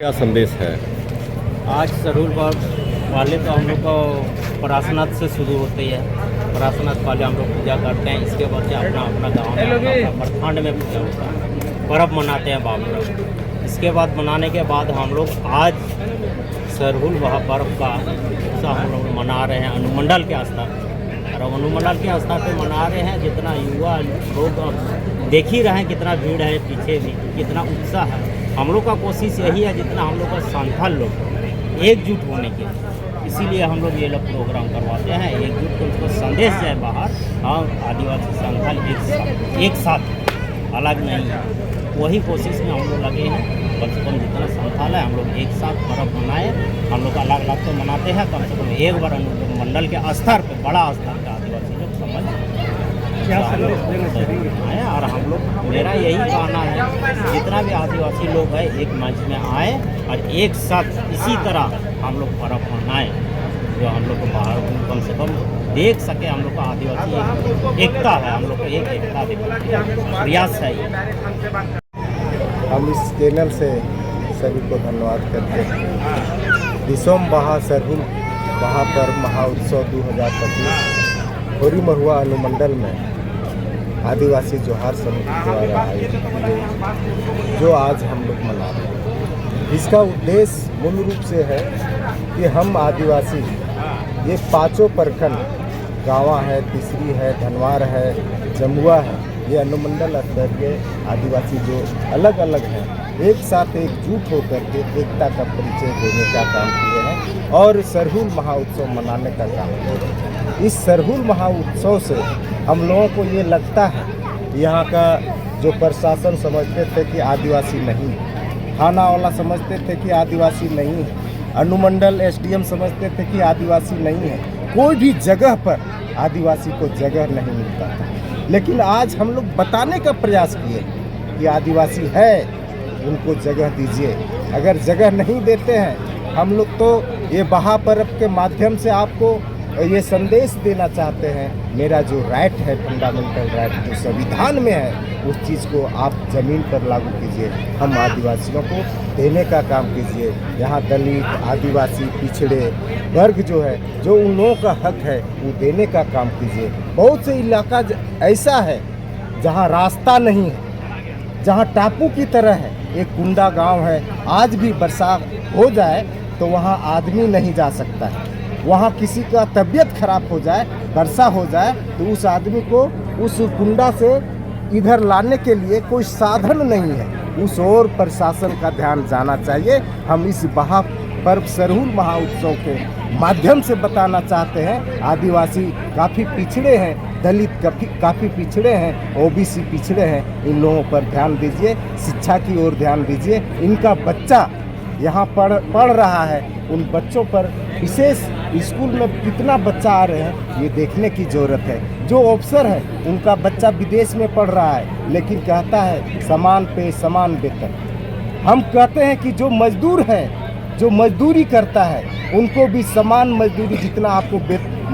क्या संदेश है? आज सरहुल वाले तो हम लोग को प्रार्थनाथ से शुरू होती है। प्रार्थनाथ वाले हम लोग पूजा करते हैं। इसके बाद से अपना अपना गाँव में अपना प्रखंड में पूजा होता है, पर्व मनाते हैं बाबू। इसके बाद मनाने के बाद हम लोग आज सरहुल वह पर्व का उत्सव हम लोग मना रहे हैं अनुमंडल के स्तर पर। और अनुमंडल के स्तर पर मना रहे हैं। जितना युवा लोग देख ही रहे हैं कितना भीड़ है, पीछे भी कितना उत्साह है। हम लोग का कोशिश यही है जितना हम लोग का संथाल लोग एकजुट होने के, इसीलिए हम लोग ये लोग प्रोग्राम करवाते हैं। एकजुट को उसको संदेश जाए बाहर, और आदिवासी संथाल एक साथ अलग नहीं है। वही कोशिश में हम लोग लगे हैं। कम से कम जितना संथाल है हम लोग एक साथ पर्व मनाए। हम लोग अलग अलग तो मनाते हैं, कम से कम एक बार मंडल के स्तर पर, बड़ा स्तर का आदिवासी लोग समझ क्या संदेश देना चाहेंगे? और हम लोग, मेरा यही कहना है जितना भी आदिवासी लोग हैं एक मंच में आए और एक साथ इसी तरह हम लोग पर्व मनाएं, जो हम लोग को बाहर कम से कम देख सके। हम लोग का आदिवासी एकता है, हम लोग को एक एकता दिखाने प्रयास है ये। हम इस चैनल से सभी को धन्यवाद करते हैं। दिसोम बहा सरहुल बहा पर्व महाउत्सव 2025 होरी महुआ अनुमंडल में आदिवासी जोहार समिति द्वारा आयोजित जो आज हम लोग मना रहे हैं। इसका उद्देश्य मूल रूप से है कि हम आदिवासी ये पांचों प्रखंड गाँव है, तिसरी है, धनवार है, जमुआ है, ये अनुमंडल स्तर के आदिवासी जो अलग अलग हैं एक साथ एकजुट होकर के एकता का परिचय देने का काम किए हैं और सरहुल महाउत्सव मनाने का काम किए हैं। इस सरहुल महाउत्सव से हम लोगों को ये लगता है, यहाँ का जो प्रशासन समझते थे कि आदिवासी नहीं, थाना वाला समझते थे कि आदिवासी नहीं है, अनुमंडल एसडीएम समझते थे कि आदिवासी नहीं है, कोई भी जगह पर आदिवासी को जगह नहीं मिलता था। लेकिन आज हम लोग बताने का प्रयास किए कि आदिवासी है, उनको जगह दीजिए। अगर जगह नहीं देते हैं, हम लोग तो ये बहा पर्व के माध्यम से आपको ये संदेश देना चाहते हैं, मेरा जो राइट है, फंडामेंटल राइट जो संविधान में है, उस चीज़ को आप ज़मीन पर लागू कीजिए। हम आदिवासियों को देने का काम कीजिए। यहाँ दलित, आदिवासी, पिछड़े वर्ग जो है, जो उन लोगों का हक है, वो देने का काम कीजिए। बहुत से इलाका ऐसा है जहाँ रास्ता नहीं है, जहाँ टापू की तरह है। एक कुंडा गांव है, आज भी बरसात हो जाए तो वहाँ आदमी नहीं जा सकता है। वहाँ किसी का तबीयत खराब हो जाए, वर्षा हो जाए, तो उस आदमी को उस कुंडा से इधर लाने के लिए कोई साधन नहीं है। उस ओर प्रशासन का ध्यान जाना चाहिए। हम इस बहा पर्व सरहुल महाउत्सव के माध्यम से बताना चाहते हैं, आदिवासी काफ़ी पिछड़े हैं, दलित काफ़ी पिछड़े हैं, ओबीसी पिछड़े हैं। इन लोगों पर ध्यान दीजिए, शिक्षा की ओर ध्यान दीजिए। इनका बच्चा यहाँ पढ़ रहा है, उन बच्चों पर विशेष स्कूल में कितना बच्चा आ रहे हैं ये देखने की ज़रूरत है। जो अफसर है उनका बच्चा विदेश में पढ़ रहा है, लेकिन कहता है समान पे समान वेतन। हम कहते हैं कि जो मजदूर है, जो मजदूरी करता है, उनको भी समान मजदूरी, जितना आपको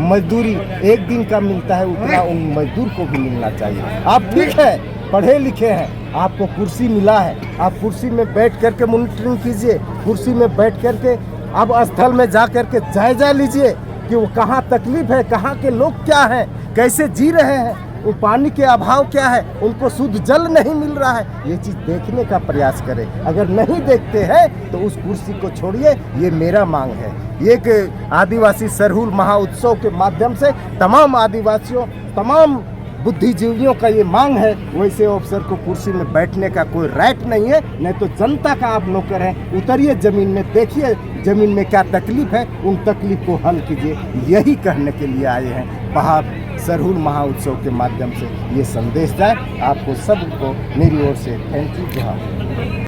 मजदूरी एक दिन का मिलता है उतना उन मजदूर को भी मिलना चाहिए। आप ठीक है, पढ़े लिखे हैं, आपको कुर्सी मिला है, आप कुर्सी में बैठ करके मॉनिटरिंग कीजिए, कुर्सी में बैठ करके अब स्थल में जा करके जायजा लीजिए कि वो कहाँ तकलीफ है, कहाँ के लोग क्या हैं, कैसे जी रहे हैं, वो पानी के अभाव क्या है, उनको शुद्ध जल नहीं मिल रहा है। ये चीज़ देखने का प्रयास करें। अगर नहीं देखते हैं तो उस कुर्सी को छोड़िए, ये मेरा मांग है। एक आदिवासी सरहुल महाउत्सव के माध्यम से तमाम आदिवासियों, तमाम बुद्धिजीवियों का ये मांग है। वैसे अफसर को कुर्सी में बैठने का कोई राइट नहीं है, नहीं तो जनता का आप नौकर हैं। उतरिए ज़मीन में, देखिए ज़मीन में क्या तकलीफ है, उन तकलीफ को हल कीजिए। यही कहने के लिए आए हैं। बहा सरहुल महाउत्सव के माध्यम से ये संदेश जाए। आपको सबको मेरी ओर से थैंक यू।